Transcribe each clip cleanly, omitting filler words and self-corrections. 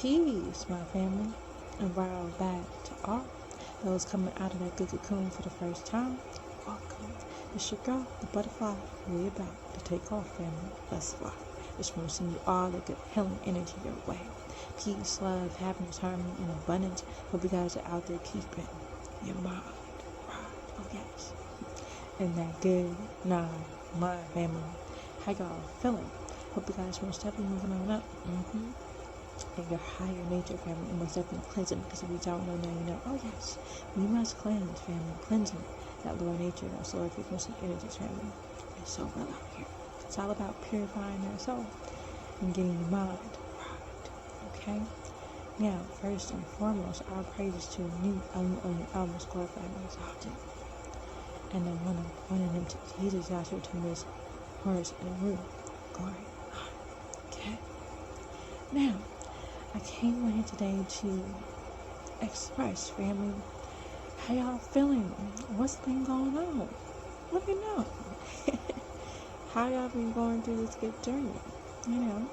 Peace, my family, and while back to all those coming out of that good cocoon for the first time. Welcome. It's your girl, the butterfly. We're about to take off, family. Let's fly. Just want to send you all the good healing energy your way. Peace, love, happiness, harmony, and abundance. Hope you guys are out there keeping your mind right. Oh yes. And that good mind, family. How y'all feeling? Hope you guys most definitely moving on up. And your higher nature, family, and most definitely cleansing. Because if you don't know now, you know. Oh yes, we must cleanse, family. Cleansing that lower nature, that solar frequency energies, family. It's so real out here. It's all about purifying that soul and getting your mind right. Okay. Now, first and foremost, our praises to you, almost glorified exalted. And then one of them to Jesus, Yahshua, to Miss Horace and Ruth. Glory. Okay. Now, I came on here today to express, family, how y'all feeling? What's been going on? Let me know. How y'all been going through this good journey? You know,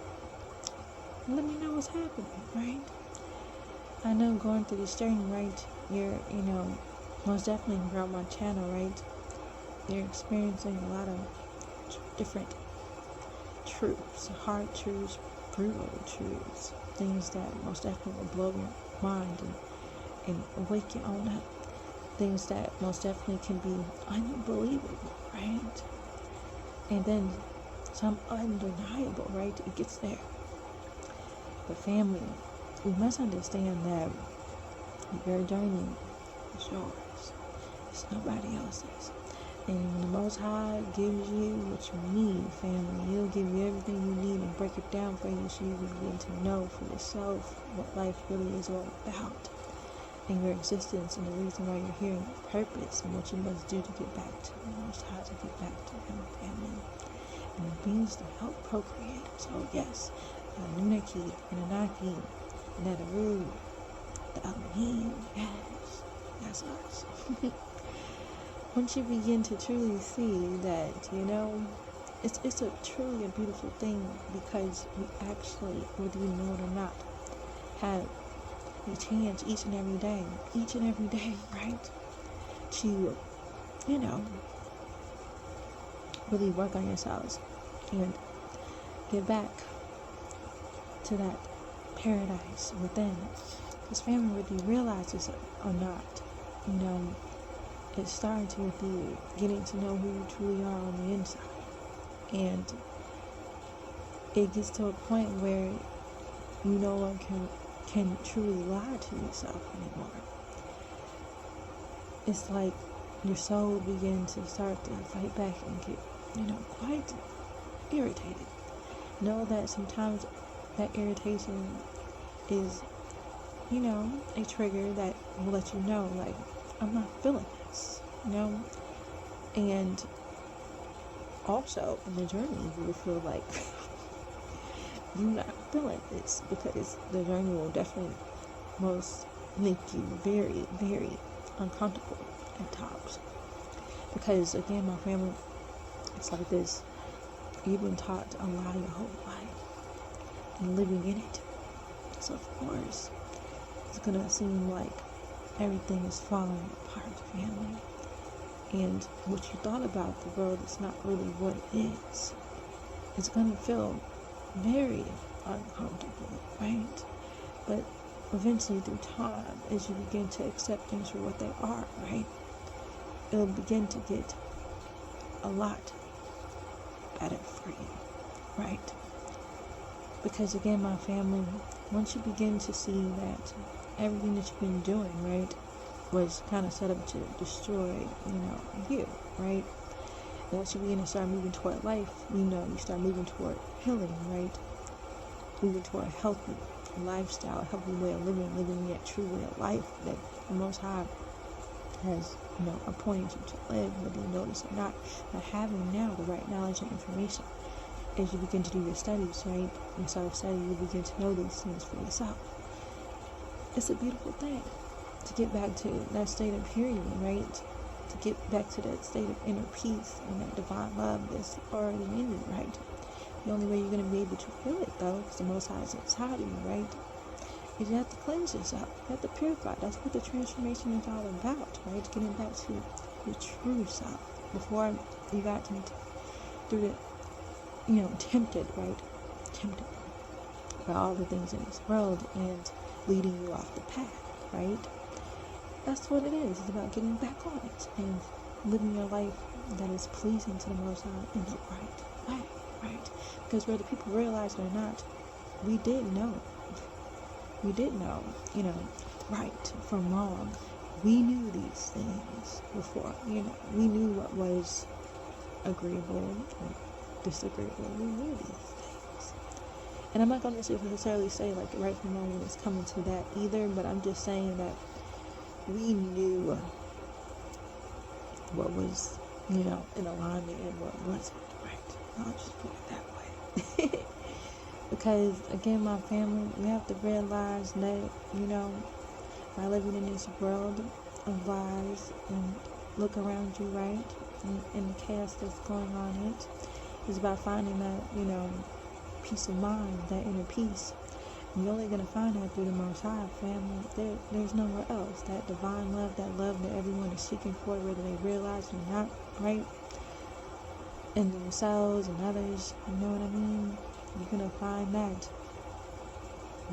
let me know what's happening, right? I know going through this journey, right? You're, most definitely around my channel, right? You're experiencing a lot of different truths, hard truths, brutal truths, things that most definitely will blow your mind and wake you on up, things that most definitely can be unbelievable, right? And then some undeniable, right? It gets there. But family, we must understand that your journey is yours. It's nobody else's. And when the Most High gives you what you need, family, He'll give you everything you need and break it down for you so you can begin to know for yourself what life really is all about, and your existence and the reason why you're here, and your purpose, and what you must do to get back to the Most High, to get back to Him, family. And it means to help procreate. So yes, the Anunnaki, and Anunnaki, and Netaru, the Elohim, yes, that's us. Once you begin to truly see that, it's a truly a beautiful thing, because we actually, whether you know it or not, have a chance each and every day, right, to, really work on yourselves and get back to that paradise within. Because family, whether you realize this or not, it starts with you getting to know who you truly are on the inside. And it gets to a point where you no longer can truly lie to yourself anymore. It's like your soul begins to start to fight back and get, quite irritated. Know that sometimes that irritation is, a trigger that will let you know, like, I'm not feeling this, and also in the journey you will feel like you're not feeling this, because the journey will definitely most make you very, very uncomfortable at times. Because again, my family, it's like this: you've been taught to lie your whole life and living in it, so of course it's gonna seem like everything is falling apart, family. And what you thought about the world is not really what it is. It's going to feel very uncomfortable, right? But eventually, through time, as you begin to accept things for what they are, right, it'll begin to get a lot better for you, right? Because again, my family, once you begin to see that everything that you've been doing, right, was kind of set up to destroy, you, right? And once you begin to start moving toward life, you start moving toward healing, right? Moving toward a healthy lifestyle, a healthy way of living that true way of life that the Most High has, appointed you to live, whether you notice or not. But having now the right knowledge and information, as you begin to do your studies, right, your self-study, you begin to know these things for yourself. It's a beautiful thing to get back to that state of purity, right? To get back to that state of inner peace and that divine love that's already in you, right? The only way you're going to be able to feel it, though, is the Most High is inside of you, right? is you have to cleanse yourself. You have to purify. That's what the transformation is all about, right? Getting back to your true self before you got through the, tempted, right? Tempted by all the things in this world and leading you off the path, right? That's what it is. It's about getting back on it and living your life that is pleasing to the Most High in the right way, right? Because whether people realize it or not, we did know. We did know, right from wrong. We knew these things before, we knew what was agreeable or disagreeable. We knew these things. And I'm not going to necessarily say like right from wrong when it's coming to that either, but I'm just saying that we knew what was, in alignment and what wasn't, right? I'll just put it that way. Because, again, my family, we have to realize that, by living in this world of lies and look around you, right? And the chaos that's going on in it is about finding that, peace of mind, that inner peace. And you're only going to find that through the Most High, family. There's nowhere else. That divine love, that love that everyone is seeking for, whether they realize it or not, right? In themselves and others, you know what I mean? You're going to find that.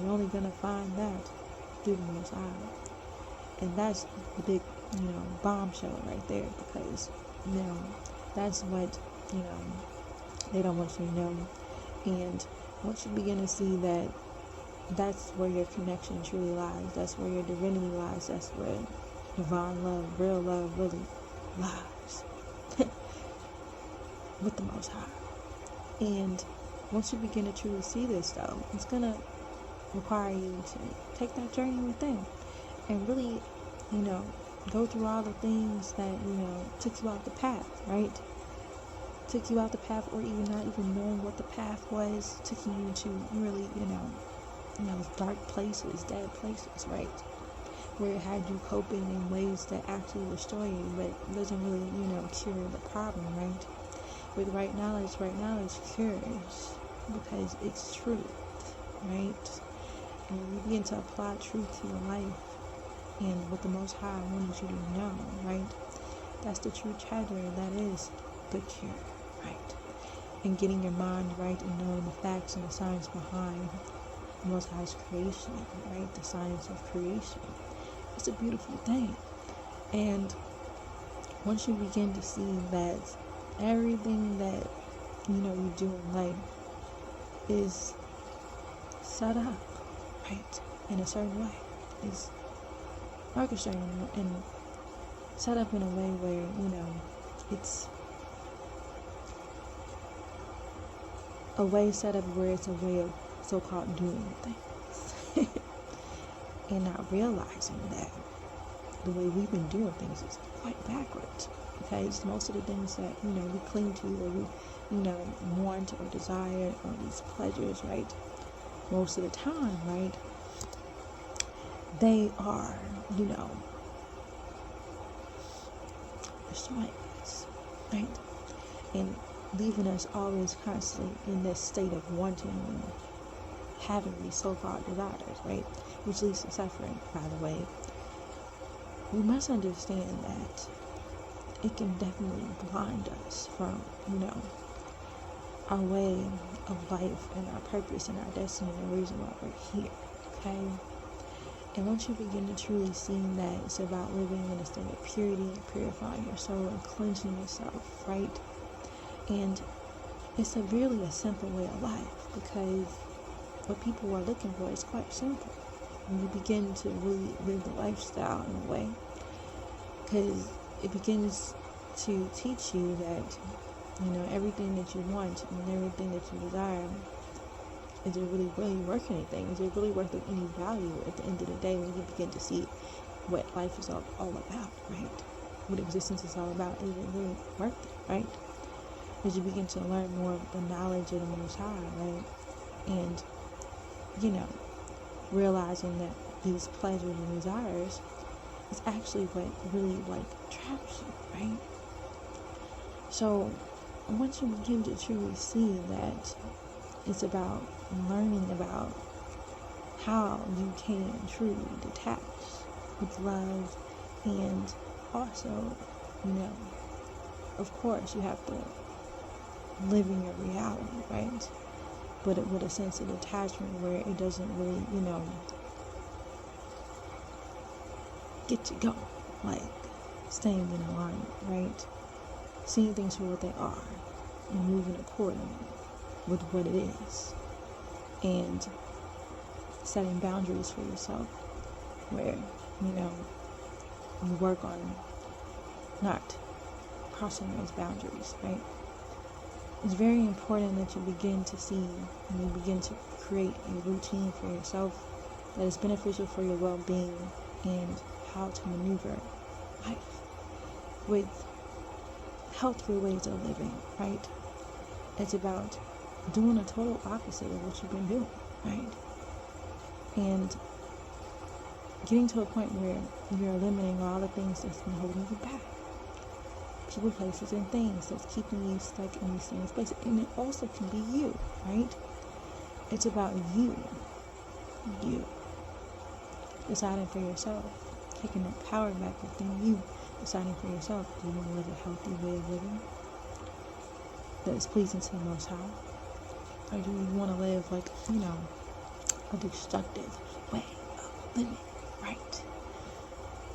You're only going to find that through the Most High. And that's the big, bombshell right there, because, that's what, they don't want you to know. And once you begin to see that that's where your connection truly lies, that's where your divinity lies, that's where divine love, real love really lies with the Most High. And once you begin to truly see this, though, it's going to require you to take that journey within and really, go through all the things that, took you off the path, right? Took you out the path, or even not even knowing what the path was, took you to really, dark places, dead places, right? Where it had you coping in ways that actually destroy you, but doesn't really, cure the problem, right? With right knowledge cures, because it's truth, right? And when you begin to apply truth to your life and what the Most High wanted you to know, right? That's the true treasure, that is the cure, right? And getting your mind right and knowing the facts and the science behind the Most High's creation, right? The science of creation. It's a beautiful thing. And once you begin to see that everything that, you do in life is set up, right, in a certain way, is orchestrated and set up in a way where, it's a way set up where it's a way of so-called doing things and not realizing that the way we've been doing things is quite backwards. Okay, it's most of the things that we cling to, or we want or desire, or these pleasures, right? Most of the time, right? They are destroying us, right? And leaving us always constantly in this state of wanting and having these so-called desires, right? Which leads to suffering, by the way. We must understand that it can definitely blind us from, our way of life and our purpose and our destiny and the reason why we're here, okay? And once you begin to truly see that it's about living in a state of purity and purifying your soul and cleansing yourself, right? And it's really a simple way of life, because what people are looking for is quite simple. When you begin to really live the lifestyle in a way, because it begins to teach you that, everything that you want and everything that you desire, is it really worth anything? Is it really worth any value at the end of the day, when you begin to see what life is all about, right? What existence is all about? Is it really worth it, right? As you begin to learn more of the knowledge of the Most High, right? And, realizing that these pleasures and desires is actually what really, traps you, right? So, once you begin to truly see that it's about learning about how you can truly detach with love. And also, you know, of course you have to live in your reality, right? But with a sense of detachment where it doesn't really, get you going. Like staying in alignment, right? Seeing things for what they are and moving accordingly with what it is. And setting boundaries for yourself where, you work on not crossing those boundaries, right? It's very important that you begin to see and you begin to create a routine for yourself that is beneficial for your well-being and how to maneuver life with healthier ways of living, right? It's about doing the total opposite of what you've been doing, right? And getting to a point where you're eliminating all the things that's been holding you back. People, places, and things that's keeping you stuck in these same places. And it also can be you, right? It's about you deciding for yourself, taking that power back within you, deciding for yourself, do you want to live a healthy way of living that is pleasing to the Most High? Or do you want to live like, a destructive way of living, right?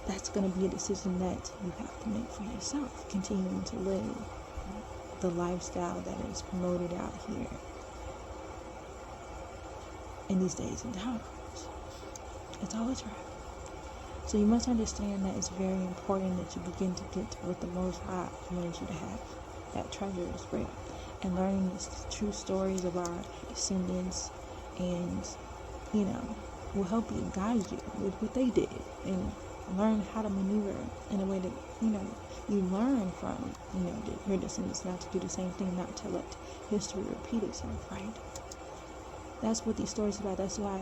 That's going to be a decision that you have to make for yourself, continuing to live the lifestyle that is promoted out here in these days and times. It's all a trap. So you must understand that it's very important that you begin to get what the Most High wants you to have. That treasure is real. And learning the true stories of our descendants and, will help you, guide you with what they did and learn how to maneuver in a way that, you learn from, your descendants not to do the same thing, not to let history repeat itself, right? That's what these stories are about. That's why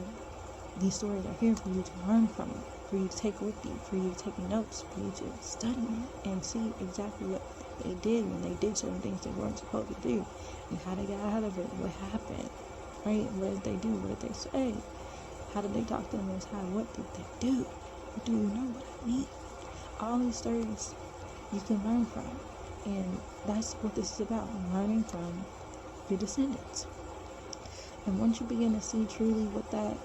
these stories are here, for you to learn from it, for you to take with you, for you to take notes, for you to study it and see exactly what they did when they did certain things they weren't supposed to do and how they got out of it, what happened, right? What did they do? What did they say? How did they talk to the Most High? What did they do? Do you know what I mean? All these stories you can learn from. And that's what this is about, learning from your descendants. And once you begin to see truly what that,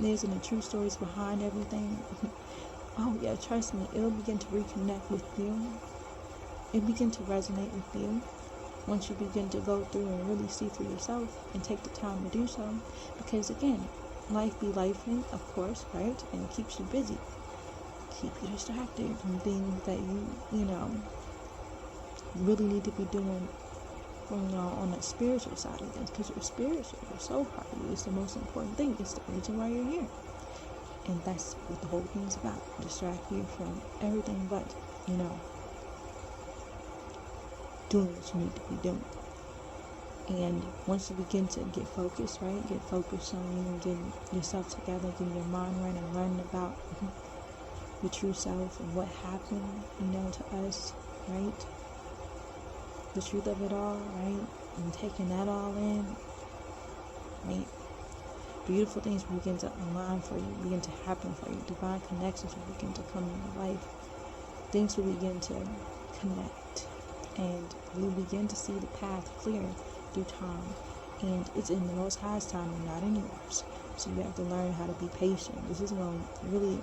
is and the true stories behind everything, oh yeah, trust me, it'll begin to reconnect with you. It'll begin to resonate with you. Once you begin to go through and really see for yourself and take the time to do so. Because again, life be lifing, of course, right? And it keeps you busy. Keep you distracted from things that you really need to be doing on the spiritual side of things. Because you're spiritual, your soul part of you is the most important thing. It's the reason why you're here. And that's what the whole thing's about. Distract you from everything but, doing what you need to be doing. And once you begin to get focused, right? Get focused on you and getting yourself together, getting your mind right and learning about the true self and what happened, to us, right? The truth of it all, right? And taking that all in, right? Beautiful things begin to align for you, begin to happen for you. Divine connections will begin to come in your life. Things will begin to connect. And you begin to see the path clear through time. And it's in the Most High's time and not in yours. So you have to learn how to be patient. This is going to really